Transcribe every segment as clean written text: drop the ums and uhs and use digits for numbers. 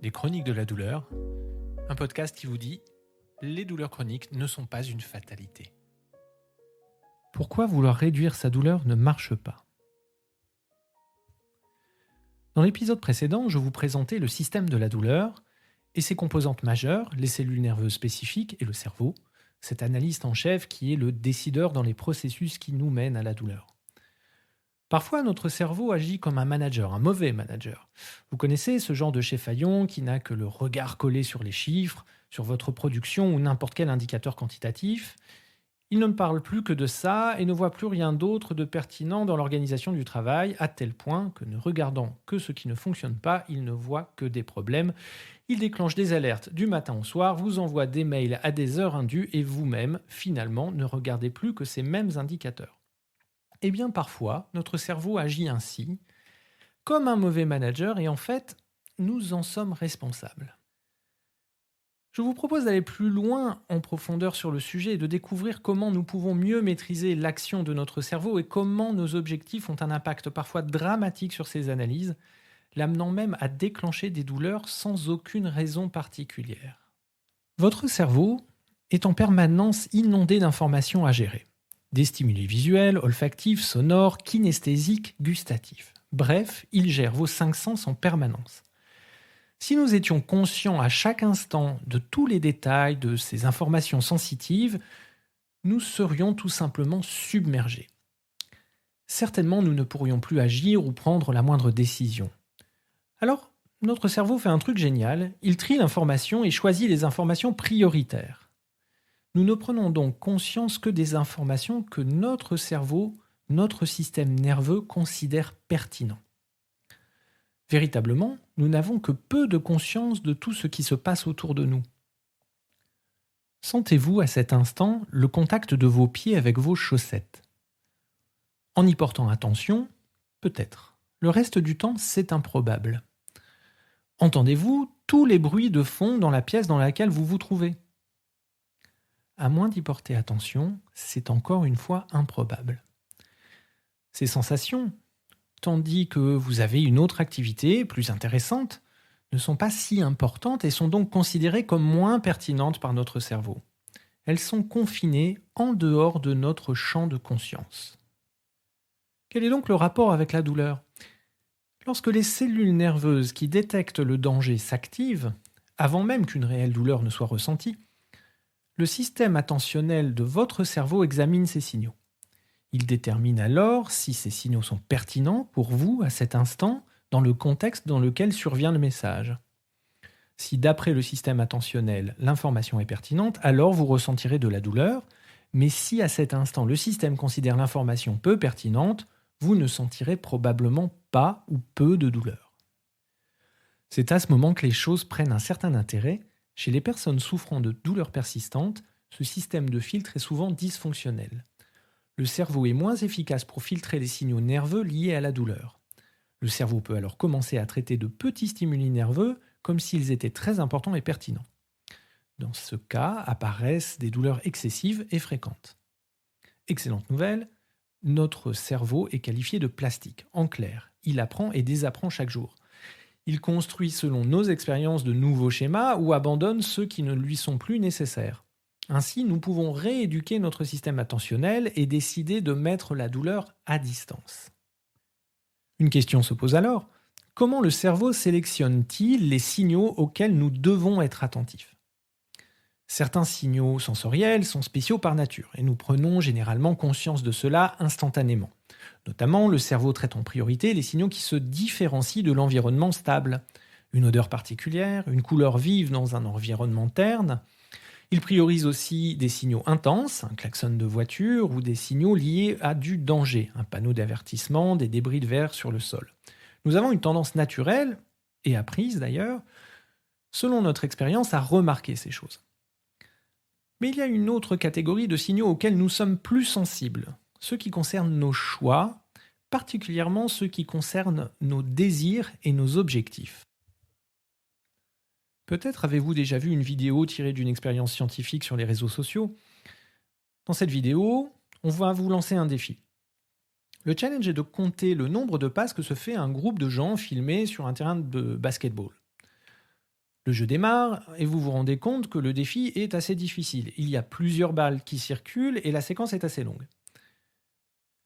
Les chroniques de la douleur, un podcast qui vous dit « Les douleurs chroniques ne sont pas une fatalité ». Pourquoi vouloir réduire sa douleur ne marche pas? Dans l'épisode précédent, je vous présentais le système de la douleur et ses composantes majeures, les cellules nerveuses spécifiques et le cerveau, cet analyste en chef qui est le décideur dans les processus qui nous mènent à la douleur. Parfois, notre cerveau agit comme un manager, un mauvais manager. Vous connaissez ce genre de chef-faillon qui n'a que le regard collé sur les chiffres, sur votre production ou n'importe quel indicateur quantitatif. Il ne parle plus que de ça et ne voit plus rien d'autre de pertinent dans l'organisation du travail, à tel point que ne regardant que ce qui ne fonctionne pas, il ne voit que des problèmes. Il déclenche des alertes du matin au soir, vous envoie des mails à des heures indues et vous-même, finalement, ne regardez plus que ces mêmes indicateurs. Eh bien, parfois, notre cerveau agit ainsi, comme un mauvais manager, et en fait, nous en sommes responsables. Je vous propose d'aller plus loin en profondeur sur le sujet et de découvrir comment nous pouvons mieux maîtriser l'action de notre cerveau et comment nos objectifs ont un impact parfois dramatique sur ces analyses, l'amenant même à déclencher des douleurs sans aucune raison particulière. Votre cerveau est en permanence inondé d'informations à gérer. Des stimuli visuels, olfactifs, sonores, kinesthésiques, gustatifs. Bref, il gère vos 5 sens en permanence. Si nous étions conscients à chaque instant de tous les détails de ces informations sensitives, nous serions tout simplement submergés. Certainement, nous ne pourrions plus agir ou prendre la moindre décision. Alors, notre cerveau fait un truc génial, il trie l'information et choisit les informations prioritaires. Nous ne prenons donc conscience que des informations que notre cerveau, notre système nerveux considère pertinentes. Véritablement, nous n'avons que peu de conscience de tout ce qui se passe autour de nous. Sentez-vous à cet instant le contact de vos pieds avec vos chaussettes. En y portant attention, peut-être. Le reste du temps, c'est improbable. Entendez-vous tous les bruits de fond dans la pièce dans laquelle vous vous trouvez ? À moins d'y porter attention, c'est encore une fois improbable. Ces sensations, tandis que vous avez une autre activité plus intéressante, ne sont pas si importantes et sont donc considérées comme moins pertinentes par notre cerveau. Elles sont confinées en dehors de notre champ de conscience. Quel est donc le rapport avec la douleur ? Lorsque les cellules nerveuses qui détectent le danger s'activent, avant même qu'une réelle douleur ne soit ressentie, le système attentionnel de votre cerveau examine ces signaux. Il détermine alors si ces signaux sont pertinents pour vous à cet instant dans le contexte dans lequel survient le message. Si d'après le système attentionnel, l'information est pertinente, alors vous ressentirez de la douleur, mais si à cet instant le système considère l'information peu pertinente, vous ne sentirez probablement pas ou peu de douleur. C'est à ce moment que les choses prennent un certain intérêt. Chez les personnes souffrant de douleurs persistantes, ce système de filtre est souvent dysfonctionnel. Le cerveau est moins efficace pour filtrer les signaux nerveux liés à la douleur. Le cerveau peut alors commencer à traiter de petits stimuli nerveux comme s'ils étaient très importants et pertinents. Dans ce cas, apparaissent des douleurs excessives et fréquentes. Excellente nouvelle, notre cerveau est qualifié de plastique. En clair, il apprend et désapprend chaque jour. Il construit selon nos expériences de nouveaux schémas ou abandonne ceux qui ne lui sont plus nécessaires. Ainsi, nous pouvons rééduquer notre système attentionnel et décider de mettre la douleur à distance. Une question se pose alors, comment le cerveau sélectionne-t-il les signaux auxquels nous devons être attentifs ? Certains signaux sensoriels sont spéciaux par nature et nous prenons généralement conscience de cela instantanément. Notamment, le cerveau traite en priorité les signaux qui se différencient de l'environnement stable. Une odeur particulière, une couleur vive dans un environnement terne. Il priorise aussi des signaux intenses, un klaxon de voiture ou des signaux liés à du danger, un panneau d'avertissement, des débris de verre sur le sol. Nous avons une tendance naturelle, et apprise d'ailleurs, selon notre expérience, à remarquer ces choses. Mais il y a une autre catégorie de signaux auxquels nous sommes plus sensibles, ceux qui concernent nos choix, particulièrement ceux qui concernent nos désirs et nos objectifs. Peut-être avez-vous déjà vu une vidéo tirée d'une expérience scientifique sur les réseaux sociaux. Dans cette vidéo, on va vous lancer un défi. Le challenge est de compter le nombre de passes que se fait un groupe de gens filmés sur un terrain de basketball. Le jeu démarre et vous vous rendez compte que le défi est assez difficile. Il y a plusieurs balles qui circulent et la séquence est assez longue.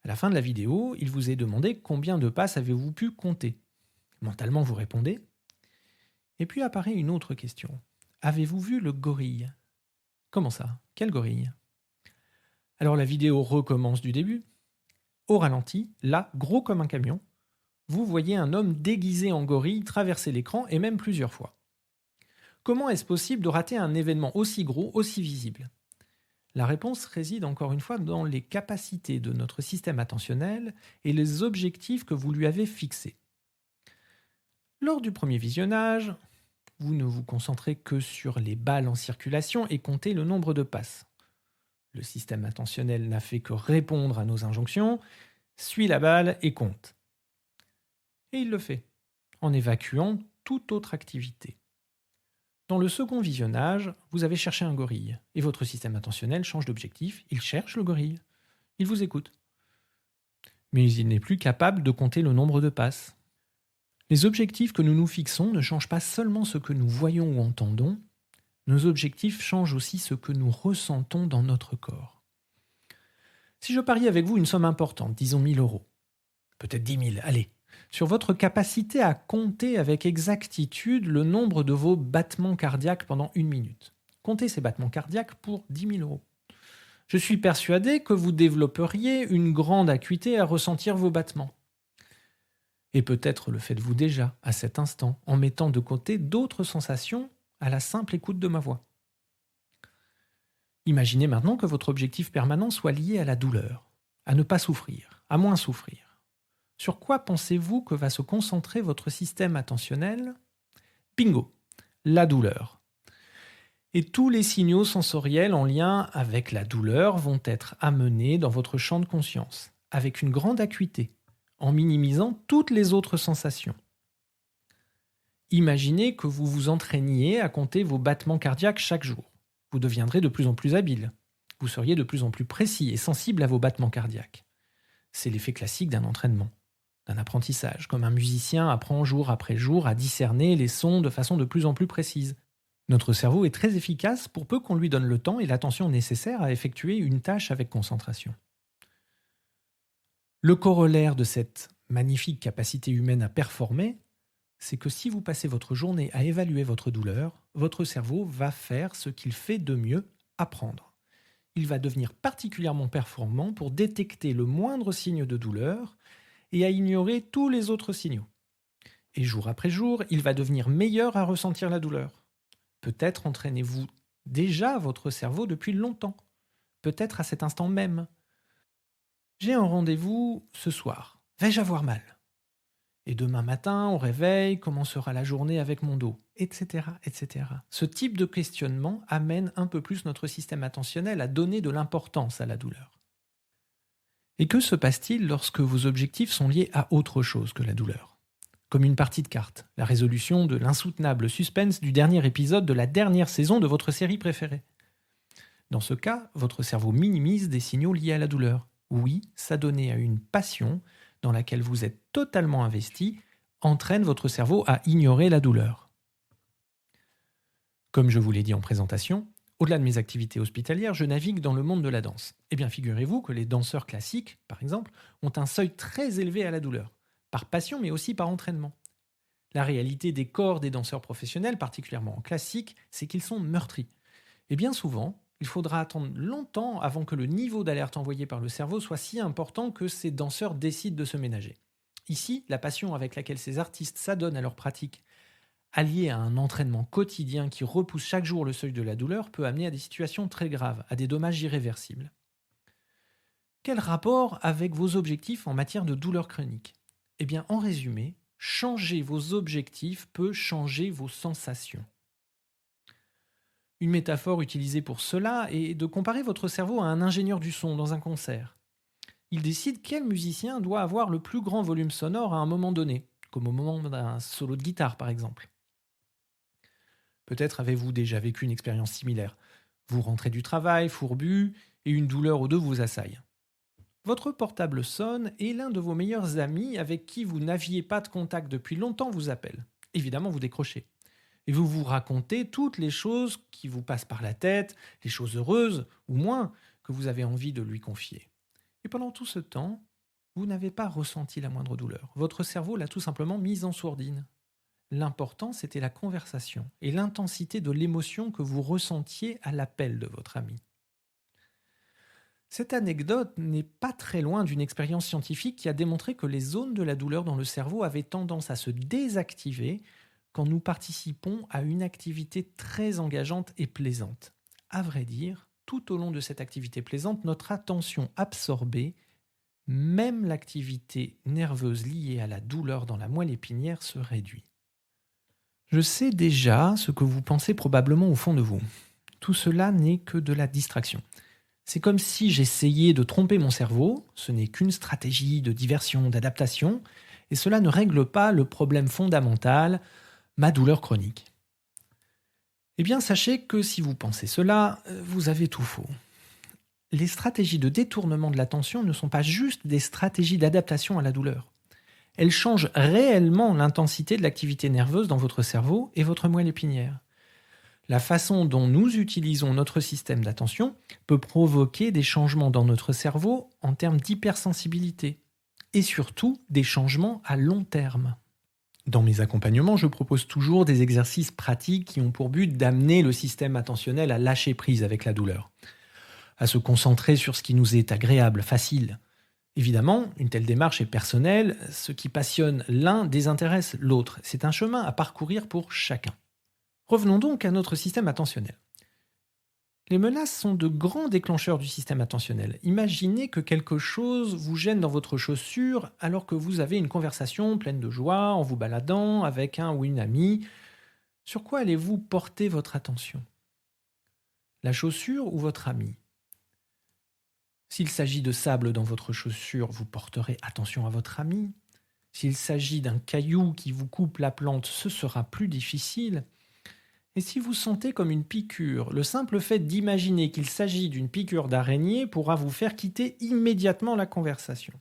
À la fin de la vidéo, il vous est demandé combien de passes avez-vous pu compter. Mentalement, vous répondez. Et puis apparaît une autre question. Avez-vous vu le gorille? Comment ça? Quel gorille? Alors la vidéo recommence du début. Au ralenti, là, gros comme un camion, vous voyez un homme déguisé en gorille traverser l'écran et même plusieurs fois. Comment est-ce possible de rater un événement aussi gros, aussi visible? La réponse réside encore une fois dans les capacités de notre système attentionnel et les objectifs que vous lui avez fixés. Lors du premier visionnage, vous ne vous concentrez que sur les balles en circulation et comptez le nombre de passes. Le système attentionnel n'a fait que répondre à nos injonctions, suit la balle et compte. Et il le fait, en évacuant toute autre activité. Dans le second visionnage, vous avez cherché un gorille, et votre système attentionnel change d'objectif, il cherche le gorille. Il vous écoute. Mais il n'est plus capable de compter le nombre de passes. Les objectifs que nous nous fixons ne changent pas seulement ce que nous voyons ou entendons, nos objectifs changent aussi ce que nous ressentons dans notre corps. Si je parie avec vous une somme importante, disons 1 000 €, peut-être 10 000, allez, sur votre capacité à compter avec exactitude le nombre de vos battements cardiaques pendant 1 minute. Comptez ces battements cardiaques pour 10 000 €. Je suis persuadé que vous développeriez une grande acuité à ressentir vos battements. Et peut-être le faites-vous déjà à cet instant en mettant de côté d'autres sensations à la simple écoute de ma voix. Imaginez maintenant que votre objectif permanent soit lié à la douleur, à ne pas souffrir, à moins souffrir. Sur quoi pensez-vous que va se concentrer votre système attentionnel? Bingo, la douleur. Et tous les signaux sensoriels en lien avec la douleur vont être amenés dans votre champ de conscience, avec une grande acuité, en minimisant toutes les autres sensations. Imaginez que vous vous entraîniez à compter vos battements cardiaques chaque jour. Vous deviendrez de plus en plus habile. Vous seriez de plus en plus précis et sensible à vos battements cardiaques. C'est l'effet classique d'un entraînement, d'un apprentissage, comme un musicien apprend jour après jour à discerner les sons de façon de plus en plus précise. Notre cerveau est très efficace pour peu qu'on lui donne le temps et l'attention nécessaires à effectuer une tâche avec concentration. Le corollaire de cette magnifique capacité humaine à performer, c'est que si vous passez votre journée à évaluer votre douleur, votre cerveau va faire ce qu'il fait de mieux, apprendre. Il va devenir particulièrement performant pour détecter le moindre signe de douleur et à ignorer tous les autres signaux. Et jour après jour, il va devenir meilleur à ressentir la douleur. Peut-être entraînez-vous déjà votre cerveau depuis longtemps, peut-être à cet instant même. J'ai un rendez-vous ce soir, vais-je avoir mal? Et demain matin, au réveil, comment sera la journée avec mon dos? Etc., etc. Ce type de questionnement amène un peu plus notre système attentionnel à donner de l'importance à la douleur. Et que se passe-t-il lorsque vos objectifs sont liés à autre chose que la douleur? Comme une partie de cartes, la résolution de l'insoutenable suspense du dernier épisode de la dernière saison de votre série préférée. Dans ce cas, votre cerveau minimise des signaux liés à la douleur. Oui, s'adonner à une passion dans laquelle vous êtes totalement investi entraîne votre cerveau à ignorer la douleur. Comme je vous l'ai dit en présentation, au-delà de mes activités hospitalières, je navigue dans le monde de la danse. Eh bien, figurez-vous que les danseurs classiques, par exemple, ont un seuil très élevé à la douleur, par passion mais aussi par entraînement. La réalité des corps des danseurs professionnels, particulièrement en classique, c'est qu'ils sont meurtris. Et bien souvent, il faudra attendre longtemps avant que le niveau d'alerte envoyé par le cerveau soit si important que ces danseurs décident de se ménager. Ici, la passion avec laquelle ces artistes s'adonnent à leur pratique, alliée à un entraînement quotidien qui repousse chaque jour le seuil de la douleur, peut amener à des situations très graves, à des dommages irréversibles. Quel rapport avec vos objectifs en matière de douleur chronique? Eh bien, en résumé, changer vos objectifs peut changer vos sensations. Une métaphore utilisée pour cela est de comparer votre cerveau à un ingénieur du son dans un concert. Il décide quel musicien doit avoir le plus grand volume sonore à un moment donné, comme au moment d'un solo de guitare par exemple. Peut-être avez-vous déjà vécu une expérience similaire. Vous rentrez du travail, fourbu, et une douleur au dos vous assaille. Votre portable sonne et l'un de vos meilleurs amis avec qui vous n'aviez pas de contact depuis longtemps vous appelle. Évidemment, vous décrochez. Et vous vous racontez toutes les choses qui vous passent par la tête, les choses heureuses ou moins que vous avez envie de lui confier. Et pendant tout ce temps, vous n'avez pas ressenti la moindre douleur. Votre cerveau l'a tout simplement mise en sourdine. L'important, c'était la conversation et l'intensité de l'émotion que vous ressentiez à l'appel de votre ami. Cette anecdote n'est pas très loin d'une expérience scientifique qui a démontré que les zones de la douleur dans le cerveau avaient tendance à se désactiver quand nous participons à une activité très engageante et plaisante. À vrai dire, tout au long de cette activité plaisante, notre attention absorbée, même l'activité nerveuse liée à la douleur dans la moelle épinière se réduit. Je sais déjà ce que vous pensez probablement au fond de vous. Tout cela n'est que de la distraction. C'est comme si j'essayais de tromper mon cerveau, ce n'est qu'une stratégie de diversion, d'adaptation, et cela ne règle pas le problème fondamental, ma douleur chronique. Eh bien, sachez que si vous pensez cela, vous avez tout faux. Les stratégies de détournement de l'attention ne sont pas juste des stratégies d'adaptation à la douleur. Elles changent réellement l'intensité de l'activité nerveuse dans votre cerveau et votre moelle épinière. La façon dont nous utilisons notre système d'attention peut provoquer des changements dans notre cerveau en termes d'hypersensibilité et surtout des changements à long terme. Dans mes accompagnements, je propose toujours des exercices pratiques qui ont pour but d'amener le système attentionnel à lâcher prise avec la douleur, à se concentrer sur ce qui nous est agréable, facile. Évidemment, une telle démarche est personnelle, ce qui passionne l'un désintéresse l'autre. C'est un chemin à parcourir pour chacun. Revenons donc à notre système attentionnel. Les menaces sont de grands déclencheurs du système attentionnel. Imaginez que quelque chose vous gêne dans votre chaussure alors que vous avez une conversation pleine de joie en vous baladant avec un ou une amie. Sur quoi allez-vous porter votre attention ? La chaussure ou votre ami ? S'il s'agit de sable dans votre chaussure, vous porterez attention à votre ami. S'il s'agit d'un caillou qui vous coupe la plante, ce sera plus difficile. Et si vous sentez comme une piqûre, le simple fait d'imaginer qu'il s'agit d'une piqûre d'araignée pourra vous faire quitter immédiatement la conversation.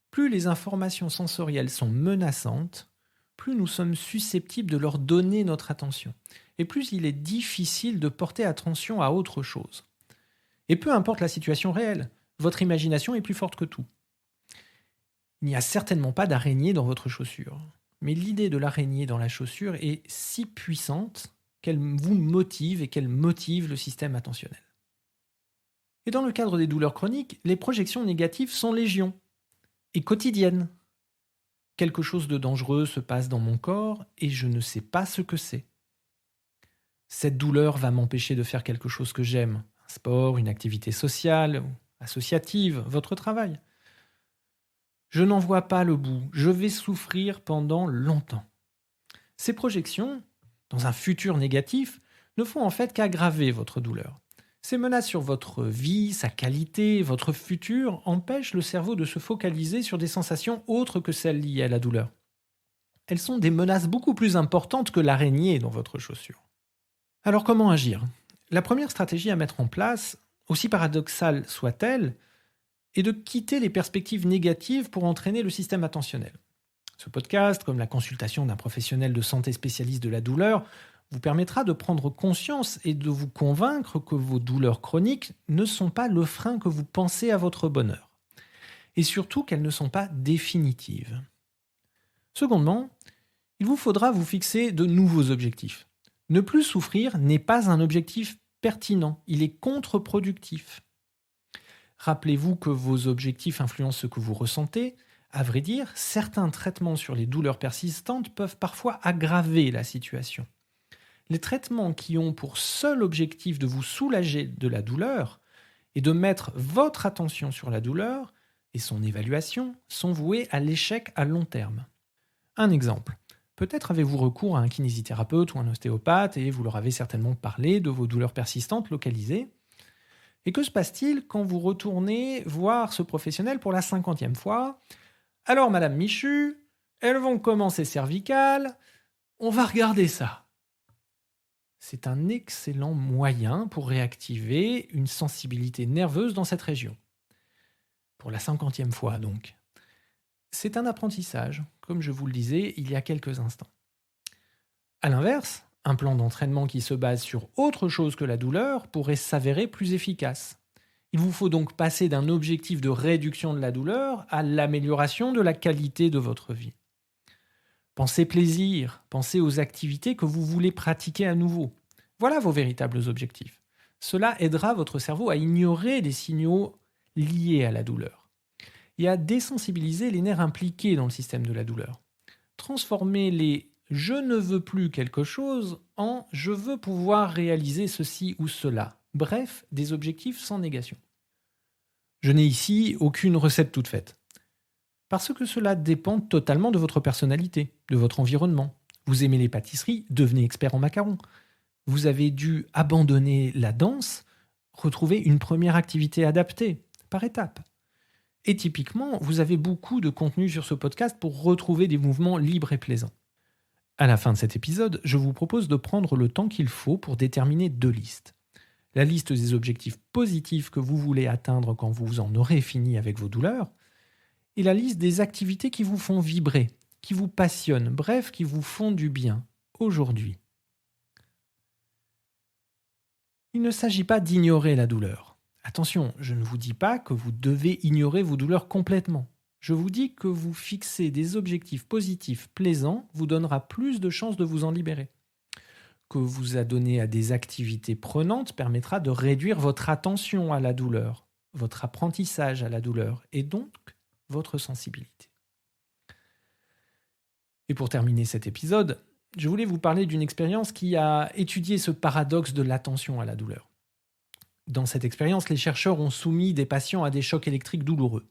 Plus les informations sensorielles sont menaçantes, plus nous sommes susceptibles de leur donner notre attention, et plus il est difficile de porter attention à autre chose. Et peu importe la situation réelle, votre imagination est plus forte que tout. Il n'y a certainement pas d'araignée dans votre chaussure. Mais l'idée de l'araignée dans la chaussure est si puissante qu'elle vous motive et qu'elle motive le système attentionnel. Et dans le cadre des douleurs chroniques, les projections négatives sont légion et quotidiennes. Quelque chose de dangereux se passe dans mon corps et je ne sais pas ce que c'est. Cette douleur va m'empêcher de faire quelque chose que j'aime, un sport, une activité sociale, associative, votre travail. Je n'en vois pas le bout, je vais souffrir pendant longtemps. Ces projections, dans un futur négatif, ne font en fait qu'aggraver votre douleur. Ces menaces sur votre vie, sa qualité, votre futur empêchent le cerveau de se focaliser sur des sensations autres que celles liées à la douleur. Elles sont des menaces beaucoup plus importantes que l'araignée dans votre chaussure. Alors comment agir ? La première stratégie à mettre en place, aussi paradoxale soit-elle, et de quitter les perspectives négatives pour entraîner le système attentionnel. Ce podcast, comme la consultation d'un professionnel de santé spécialiste de la douleur, vous permettra de prendre conscience et de vous convaincre que vos douleurs chroniques ne sont pas le frein que vous pensez à votre bonheur. Et surtout qu'elles ne sont pas définitives. Secondement, il vous faudra vous fixer de nouveaux objectifs. Ne plus souffrir n'est pas un objectif pertinent, il est contre-productif. Rappelez-vous que vos objectifs influencent ce que vous ressentez. À vrai dire, certains traitements sur les douleurs persistantes peuvent parfois aggraver la situation. Les traitements qui ont pour seul objectif de vous soulager de la douleur et de mettre votre attention sur la douleur et son évaluation sont voués à l'échec à long terme. Un exemple. Peut-être avez-vous recours à un kinésithérapeute ou un ostéopathe et vous leur avez certainement parlé de vos douleurs persistantes localisées. Et que se passe-t-il quand vous retournez voir ce professionnel pour la 50e fois ? Alors, Madame Michu, elles vont commencer cervicales, on va regarder ça. C'est un excellent moyen pour réactiver une sensibilité nerveuse dans cette région. Pour la 50e fois, donc. C'est un apprentissage, comme je vous le disais il y a quelques instants. À l'inverse, un plan d'entraînement qui se base sur autre chose que la douleur pourrait s'avérer plus efficace. Il vous faut donc passer d'un objectif de réduction de la douleur à l'amélioration de la qualité de votre vie. Pensez plaisir, pensez aux activités que vous voulez pratiquer à nouveau. Voilà vos véritables objectifs. Cela aidera votre cerveau à ignorer les signaux liés à la douleur et à désensibiliser les nerfs impliqués dans le système de la douleur. Transformez les « je ne veux plus quelque chose » en « je veux pouvoir réaliser ceci ou cela ». Bref, des objectifs sans négation. Je n'ai ici aucune recette toute faite. Parce que cela dépend totalement de votre personnalité, de votre environnement. Vous aimez les pâtisseries, devenez expert en macarons. Vous avez dû abandonner la danse, retrouver une première activité adaptée, par étapes. Et typiquement, vous avez beaucoup de contenu sur ce podcast pour retrouver des mouvements libres et plaisants. À la fin de cet épisode, je vous propose de prendre le temps qu'il faut pour déterminer 2 listes. La liste des objectifs positifs que vous voulez atteindre quand vous en aurez fini avec vos douleurs, et la liste des activités qui vous font vibrer, qui vous passionnent, bref, qui vous font du bien, aujourd'hui. Il ne s'agit pas d'ignorer la douleur. Attention, je ne vous dis pas que vous devez ignorer vos douleurs complètement. Je vous dis que vous fixer des objectifs positifs plaisants vous donnera plus de chances de vous en libérer. Que vous adonner à des activités prenantes permettra de réduire votre attention à la douleur, votre apprentissage à la douleur et donc votre sensibilité. Et pour terminer cet épisode, je voulais vous parler d'une expérience qui a étudié ce paradoxe de l'attention à la douleur. Dans cette expérience, les chercheurs ont soumis des patients à des chocs électriques douloureux.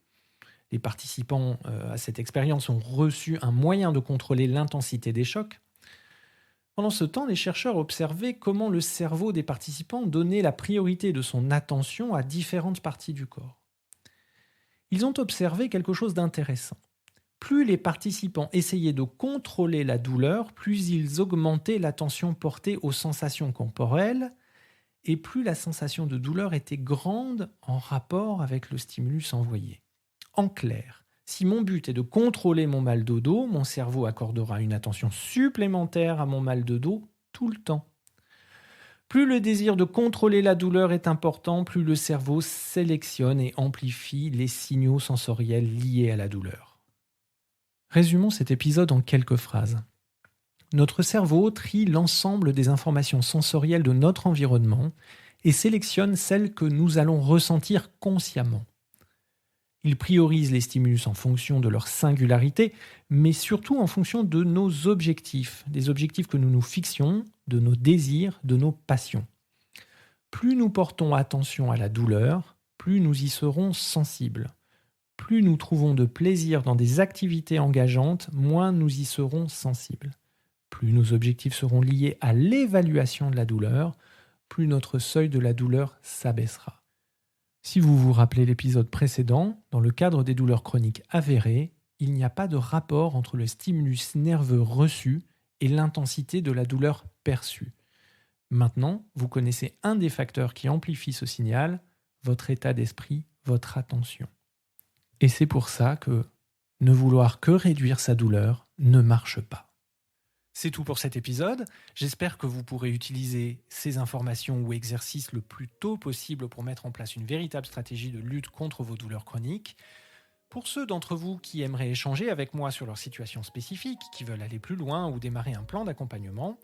Les participants à cette expérience ont reçu un moyen de contrôler l'intensité des chocs. Pendant ce temps, les chercheurs observaient comment le cerveau des participants donnait la priorité de son attention à différentes parties du corps. Ils ont observé quelque chose d'intéressant. Plus les participants essayaient de contrôler la douleur, plus ils augmentaient l'attention portée aux sensations corporelles, et plus la sensation de douleur était grande en rapport avec le stimulus envoyé. En clair, si mon but est de contrôler mon mal de dos, mon cerveau accordera une attention supplémentaire à mon mal de dos tout le temps. Plus le désir de contrôler la douleur est important, plus le cerveau sélectionne et amplifie les signaux sensoriels liés à la douleur. Résumons cet épisode en quelques phrases. Notre cerveau trie l'ensemble des informations sensorielles de notre environnement et sélectionne celles que nous allons ressentir consciemment. Il priorise les stimulus en fonction de leur singularité, mais surtout en fonction de nos objectifs, des objectifs que nous nous fixions, de nos désirs, de nos passions. Plus nous portons attention à la douleur, plus nous y serons sensibles. Plus nous trouvons de plaisir dans des activités engageantes, moins nous y serons sensibles. Plus nos objectifs seront liés à l'évaluation de la douleur, plus notre seuil de la douleur s'abaissera. Si vous vous rappelez l'épisode précédent, dans le cadre des douleurs chroniques avérées, il n'y a pas de rapport entre le stimulus nerveux reçu et l'intensité de la douleur perçue. Maintenant, vous connaissez un des facteurs qui amplifie ce signal, votre état d'esprit, votre attention. Et c'est pour ça que ne vouloir que réduire sa douleur ne marche pas. C'est tout pour cet épisode. J'espère que vous pourrez utiliser ces informations ou exercices le plus tôt possible pour mettre en place une véritable stratégie de lutte contre vos douleurs chroniques. Pour ceux d'entre vous qui aimeraient échanger avec moi sur leur situation spécifique, qui veulent aller plus loin ou démarrer un plan d'accompagnement,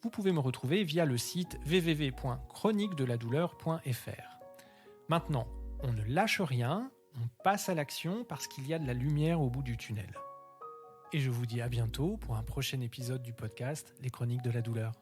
vous pouvez me retrouver via le site www.chroniquedeladouleur.fr. Maintenant, on ne lâche rien, on passe à l'action parce qu'il y a de la lumière au bout du tunnel. Et je vous dis à bientôt pour un prochain épisode du podcast Les Chroniques de la douleur.